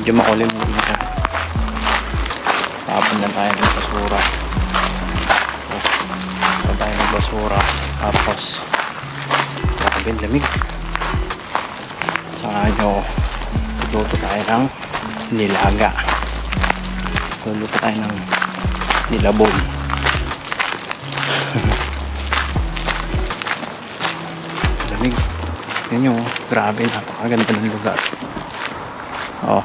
Medyo makulim dito. Tapon na tayo ng basura. Tapon tayo ng basura. Tapos grabe ang lamig. Saka nyo luto tayo ng nilaga. Luto tayo ng nilaboy. Lamig. Yan nyo, grabe, napakaganda ng lugar. Oh,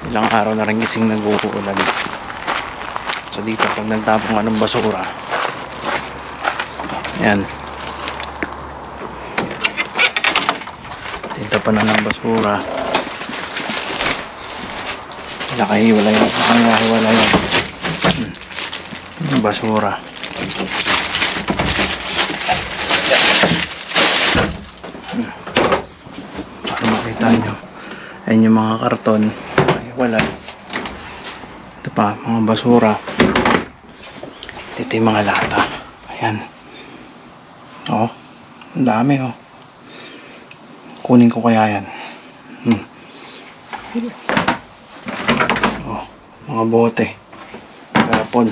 ilang araw na rin gising nag-uulan. So dito pag nagtapong anong basura, yan, dito pa na ng basura, nakahiwala yung basura. Para makita nyo, ayun yung mga karton, ay wala. Ito pa, mga basura. Dito yung mga lata. Ayan. Oh, ang dami oh. Kunin ko kaya yan. Oh, mga bote. Garapon.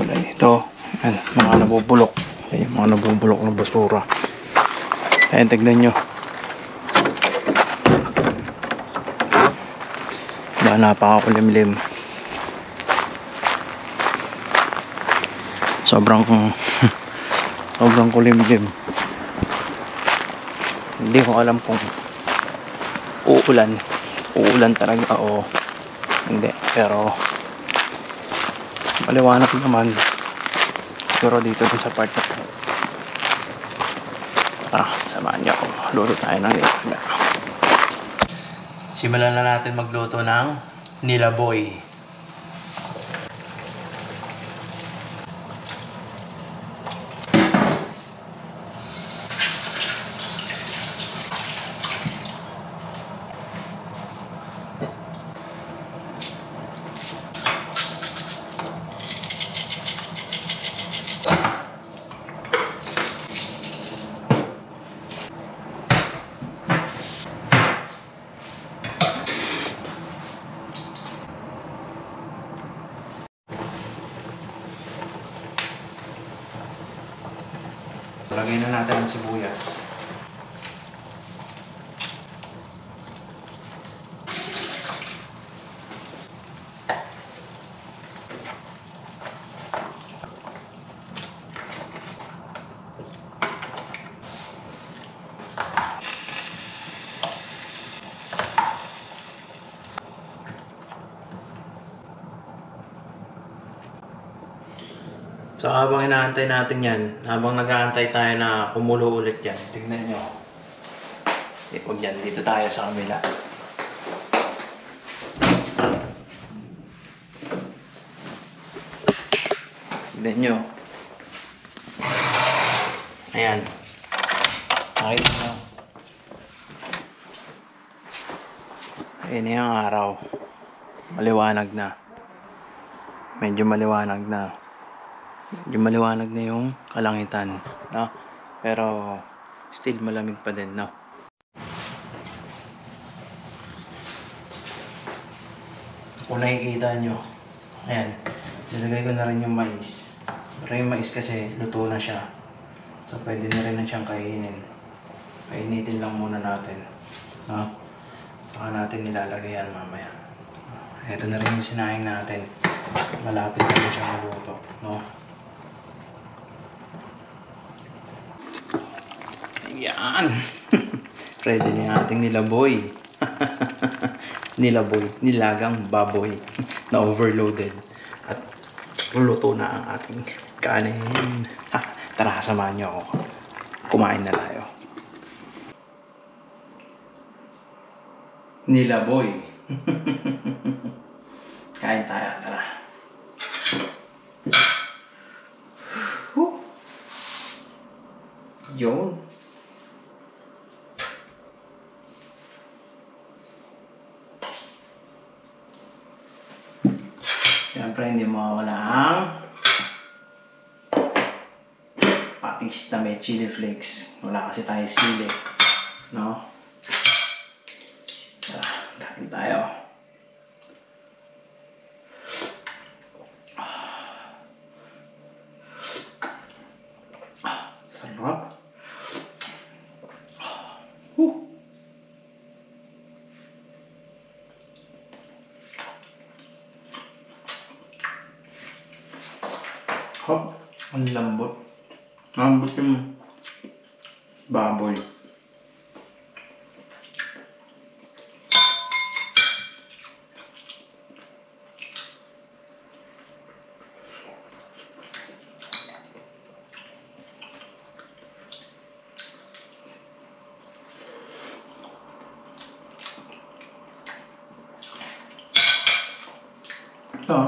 Wala ito. Ayan, mga nabubulok. Ayan, mga nabubulok na basura. Ayan, tignan nyo. Diba, napakakulimlim. Sobrang kulimlim. Hindi ko alam kung uulan talaga o hindi, pero maliwanag naman siguro dito din sa part na ito. Samahan niyo ako, luto tayo ng nilaga. Simulan na natin magluto ng nilaboy. Lagay na natin ang sibuyas. So habang inaantay natin yan, habang nag-aantay tayo na kumulo ulit yan, tignan nyo. Huwag yan, dito tayo sa kamila. Tignan nyo. Ayan. Nakita nyo. Ayan yung araw. Maliwanag na. Medyo maliwanag na. Yung maliwanag na yung kalangitan, no? Pero still malamig pa din, no? Kung nakikita nyo, ayan, nilagay ko na rin yung mais. Pero yung mais kasi luto na siya, so pwede na rin na siyang kainin. Kainitin lang muna natin, no? Saka natin nilalagay yan mamaya. Ito na rin yung sinaing natin, malapit na rin siyang maluto, no? Yan. Ready na yung ating nilaboy. Nilaboy, nilagang baboy na overloaded. At luto na ang ating kanin. Tara, samahan niyo ako. Kumain na tayo. Nilaboy. Kain tayo, tara. Yun. Siyempre, hindi mawawala ang patis na may chili flakes. Wala kasi tayo sili. No? Tara, kain tayo. Sarap. Hop, ang lambot. Lambot yung baboy. Ito.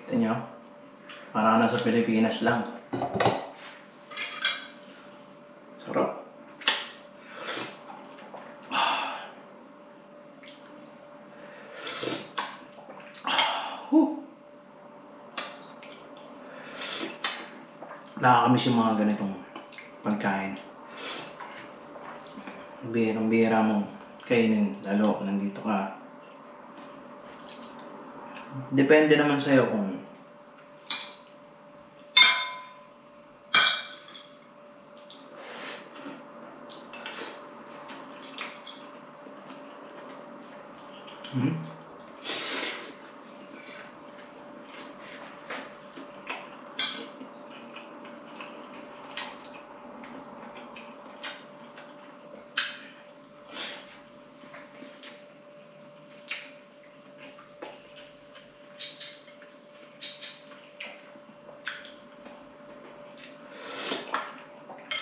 Kita nyo? Parang nasa Pilipinas lang. Sarap. Nakakamiss yung mga ganitong pagkain. Bihirang-bihira mong kainin, lalo nandito ka. Depende naman sa'yo kung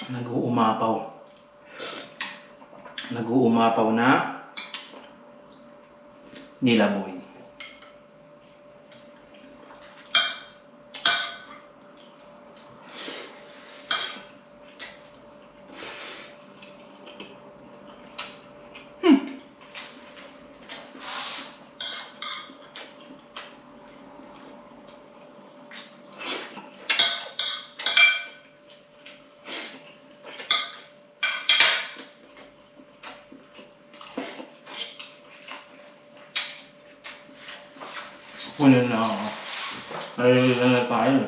nag-uumapaw. Nag-uumapaw na nilaboy. Kunin na ako. Ay, na tayo.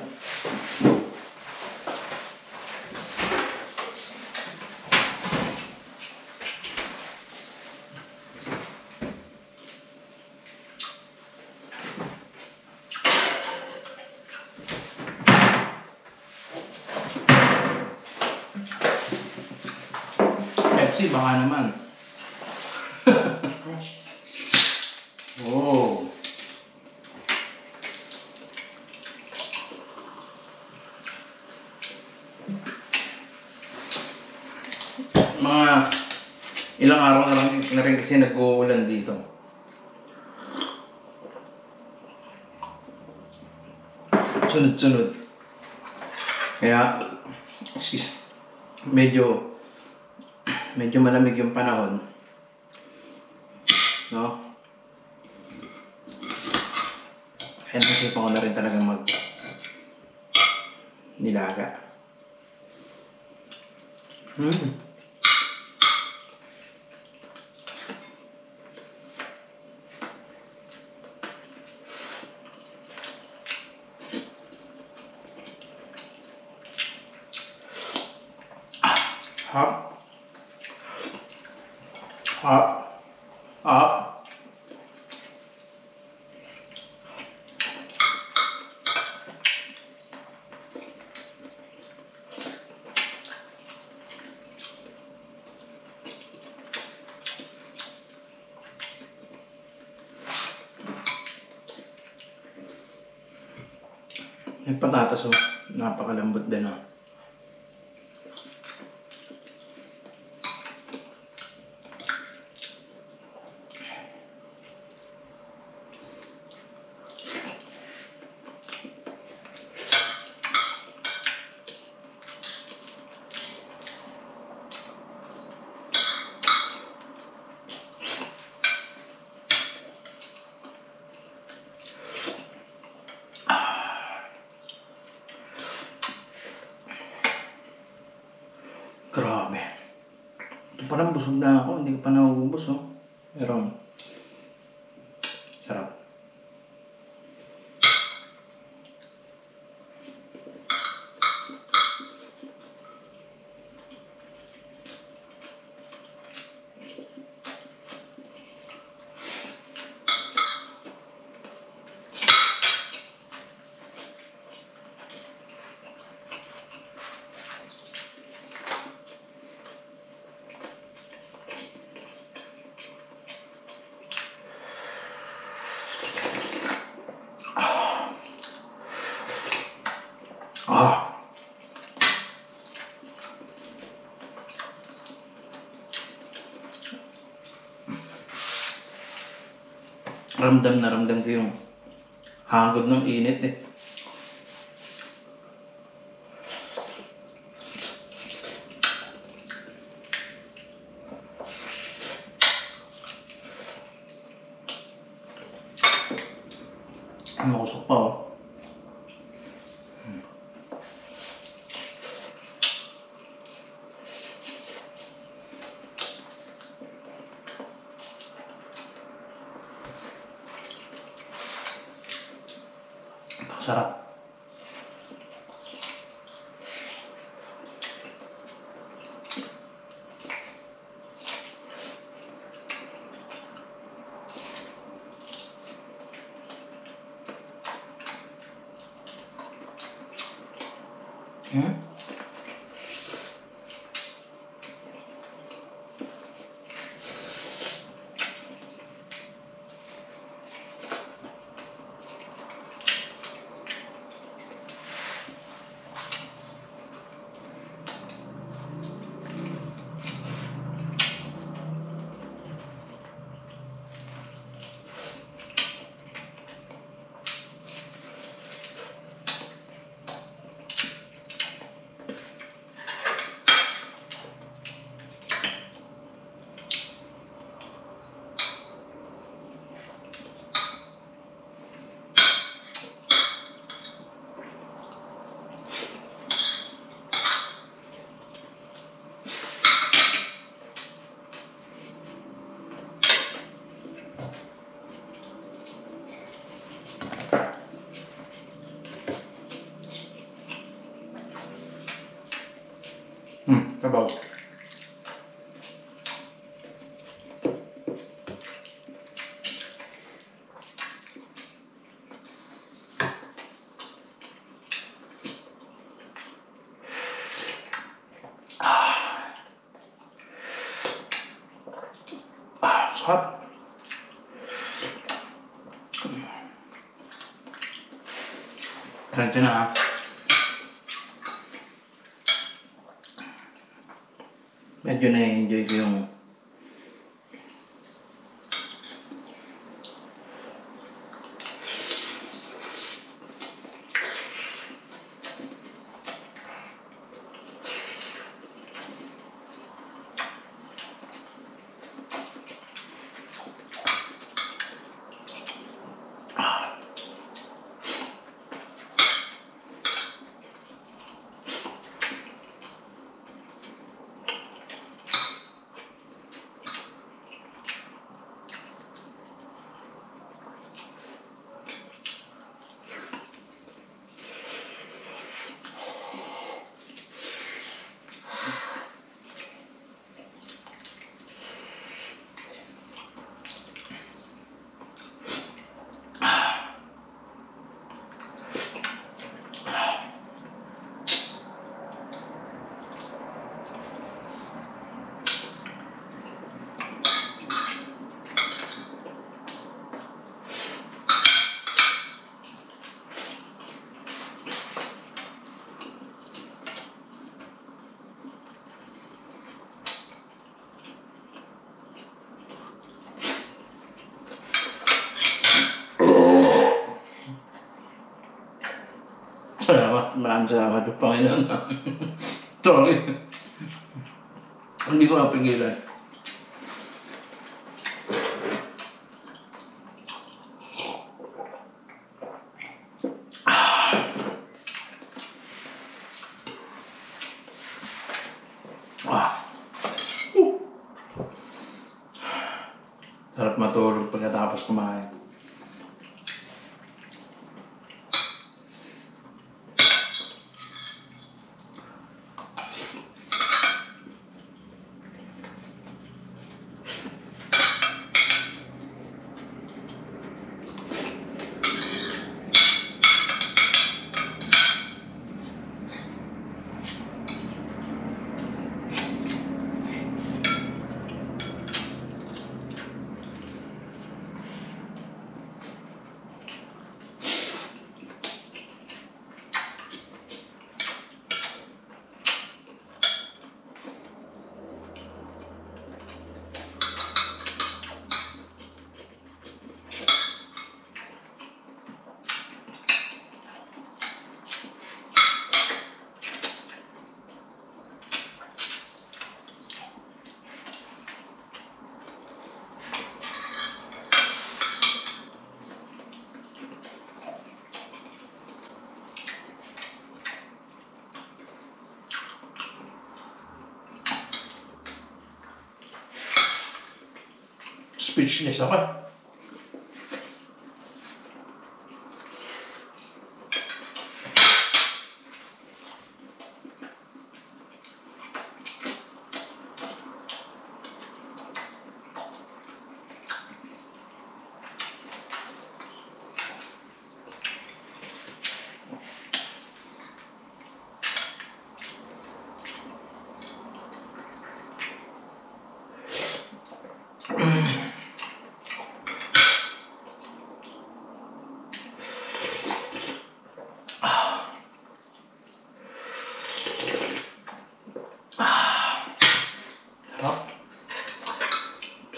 Pepsi, baka naman. Oh. Mga ilang araw na rin kasi nag-uulan dito. Sunod-sunod. Kaya, medyo malamig yung panahon. No? Kaya nasipan ko na rin talagang nilaga. Hop. Hop. Hop. Yung patatas oh, napakalambot din oh. Grabe. Ito parang busog na ako, hindi ko pa nauubos oh. Pero, sarap. Ah. Ramdam na ramdam ko yung hagod ng init eh. Makusok pa oh. Sarap. Sabaw. Sarap. Diretso na ah. Medyo na-enjoy ko yung Maraming salamat po, Panginoon. Sorry. Hindi ko napigilan. Sarap matulog pagkatapos kumain. Speechless ako.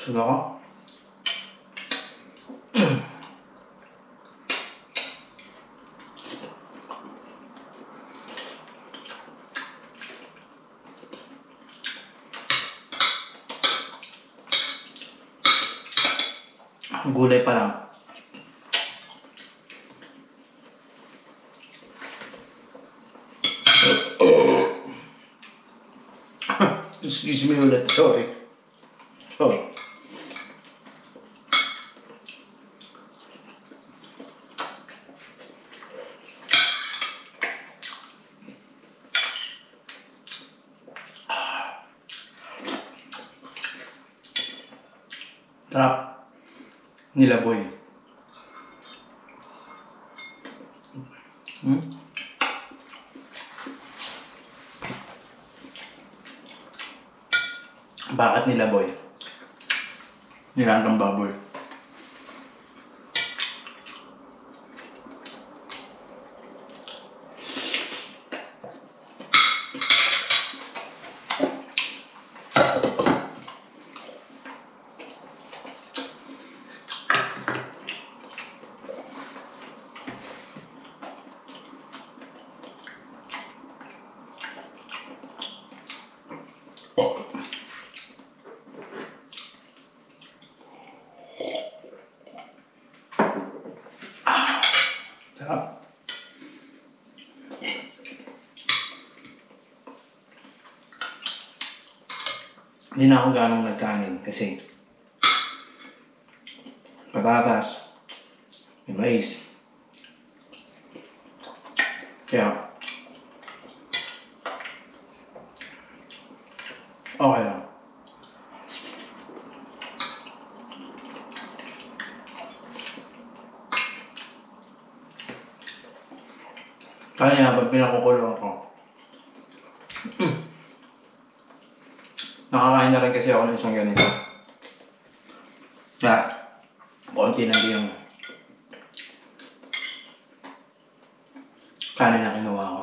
Busog ako. Gulay pa lang. Excuse me ulit, sorry. Sorry. Sarap. Nilaboy. Bakit nilaboy? Nilagang baboy. Sarap. Hindi na ako ganong nagkanin kasi patatas, may mais. Kaya okay lang. Kaya pag pinakukulong ko, nakakain na rin kasi ako ng isang ganito. Kaya, konti lang yung kanin na kinuha ko.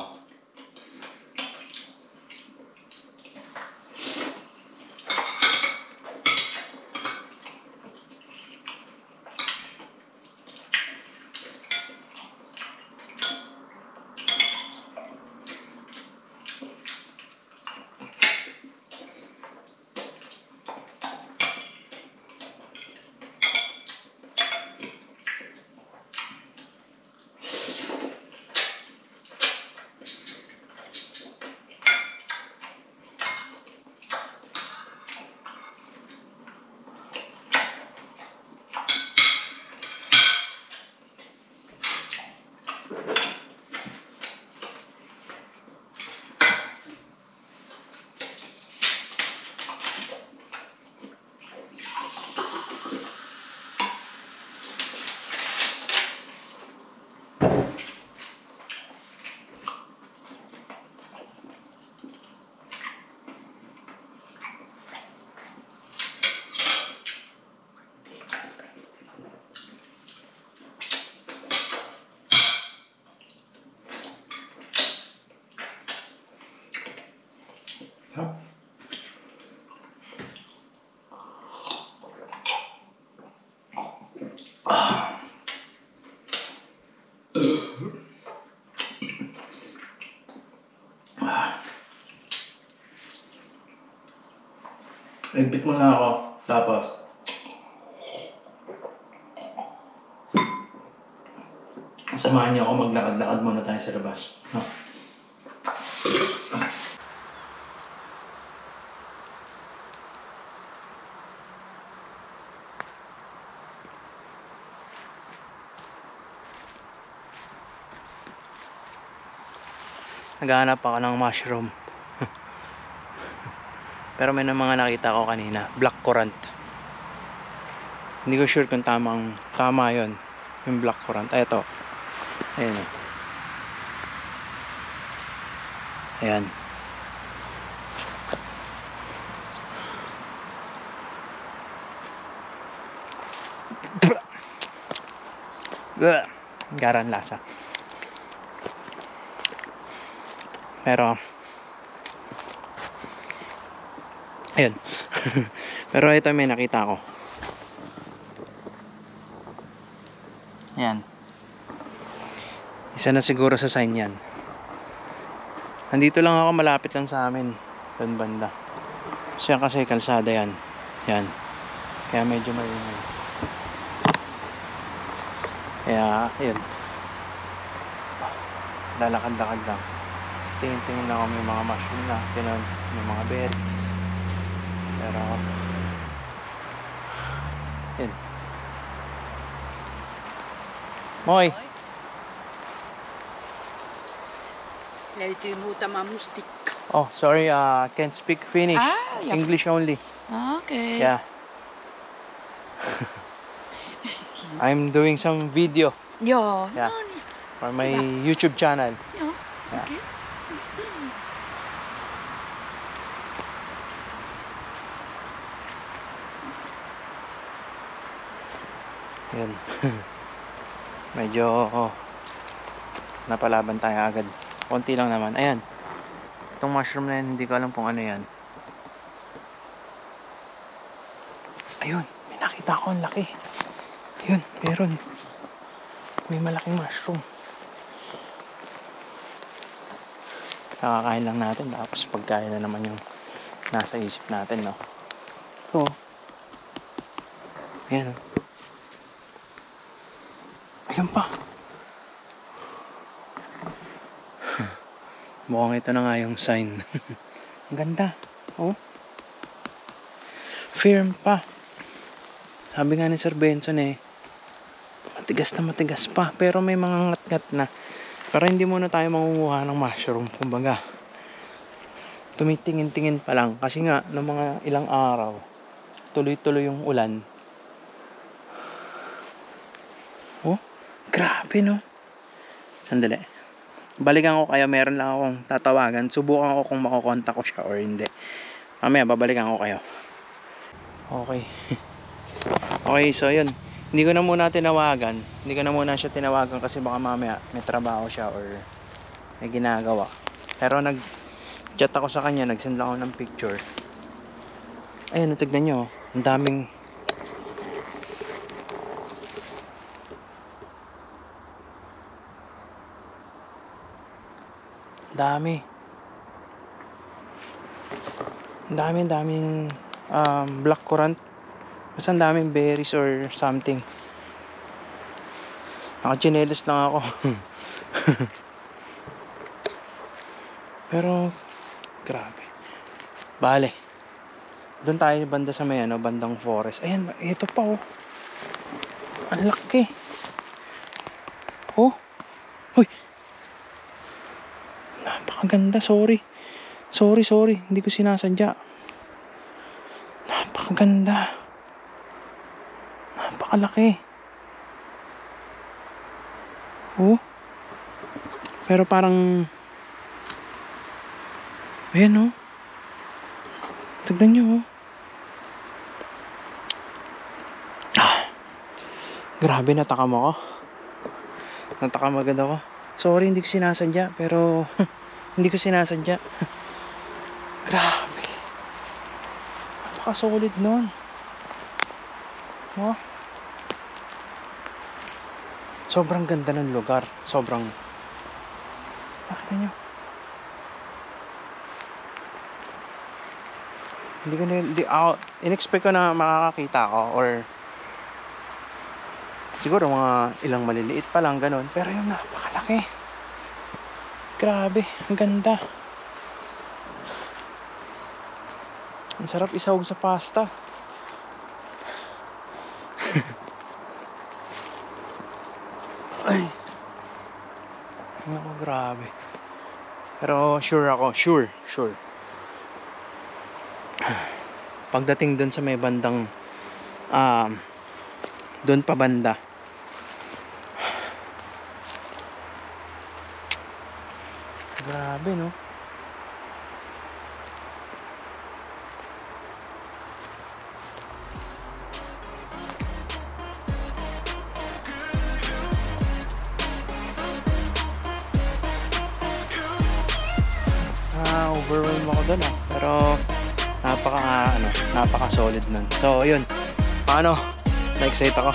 Sarap. Ligpit mo na ako. Tapos, samahan niyo ako maglakad-lakad muna tayo sa labas. No? Naghahanap ako ng mushroom. Pero may mga nakita ko kanina, black currant. Hindi ko sure kung tama yon, yung black currant. Ay, ito. Ayan. Ayan. Garan lasa. Pero ayun. Pero ito may nakita ko. Ayan. Isa na siguro sa sign yan. Nandito lang ako, malapit lang sa amin. Doon banda. Siya kasi kalsada yan. Yan. Kaya medyo maingay. Kaya, ayun. Lalakad-lakad lang. Tingin-tingin lang ako, may mga mushroom na. Ganun. May mga berries. Pero, yun. Moy! Lejtyi muuta mustik. Oh, sorry, can't speak Finnish. Ja. English only. Okei. Yeah. I'm doing some video Joo, Ja. no niin. for my YouTube channel. Joo, Ja. okei. Yun. Medyo napalaban tayo agad. Konti lang naman. Ayan. Itong mushroom na yan, hindi ko alam kung ano yan. Ayun. May nakita ko. Ang laki. Ayun. Meron. May malaking mushroom. Nakakain lang natin. Tapos pagkain na naman yung nasa isip natin, no? So, ayan. Ayun pa. Mukhang ito na nga yung sign. Ang ganda. Oh. Firm pa. Sabi nga ni Sir Benson matigas na matigas pa. Pero may mga ngat-ngat na. Pero hindi muna tayo mangunguha ng mushroom. Kumbaga, tumitingin-tingin pa lang. Kasi nga, ng mga ilang araw, tuloy-tuloy yung ulan. Oh, grabe no. Sandali. Balikan ko kayo, meron lang akong tatawagan. Subukan ko kung makokontak ko siya or hindi. Mamaya, babalikan ko kayo. Okay. Okay, so yun. Hindi ko na muna tinawagan. Hindi ko na muna siya tinawagan kasi baka mamaya may trabaho siya or may ginagawa. Pero nag-chat ako sa kanya, nag-send lang ako ng picture. Ayun, tignan nyo. Ang daming daming black currant. Basta ang daming berries or something. Naka-chinelas lang ako. Pero grabe. Bale. Doon tayo banda sa may bandang forest. Ayan, ito pa oh. Ang laki. Oh. Hoy. Napakaganda, sorry. Sorry. Hindi ko sinasadya. Napakaganda. Napakalaki. Oh. Pero parang ayan oh. Tignan nyo oh. Grabe, natakam ako. Natakam agad ako. Sorry, hindi ko sinasadya. Pero hindi ko sinasadya. Grabe. Napaka-solid nun. Oh. Sobrang ganda ng lugar. Sobrang... Nakita nyo? In-expect ko na makakakita ako or siguro mga ilang maliliit pa lang ganun, pero yung napakalaki. Grabe, ang ganda. Ang sarap isahog sa pasta. Ay. Naku, grabe. Pero sure ako, sure. Pagdating dun sa may bandang dun pa banda, grabe no. Overwhelmed ako dun pero napaka solid nun. So yun, paano, na-excite ako.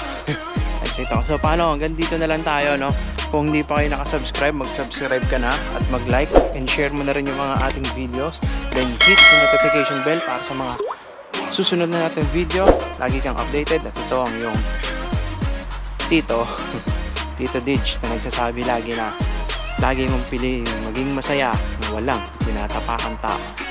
So paano, hanggang dito na lang tayo, no? Kung hindi pa kayo nakasubscribe, mag-subscribe ka na at mag-like and share mo na rin yung mga ating videos, then hit the notification bell para sa mga susunod na natin video. Lagi kang updated at ito ang yung Tito Didge na nagsasabi lagi na lagi mong piliin maging masaya na walang tinatapakan tao.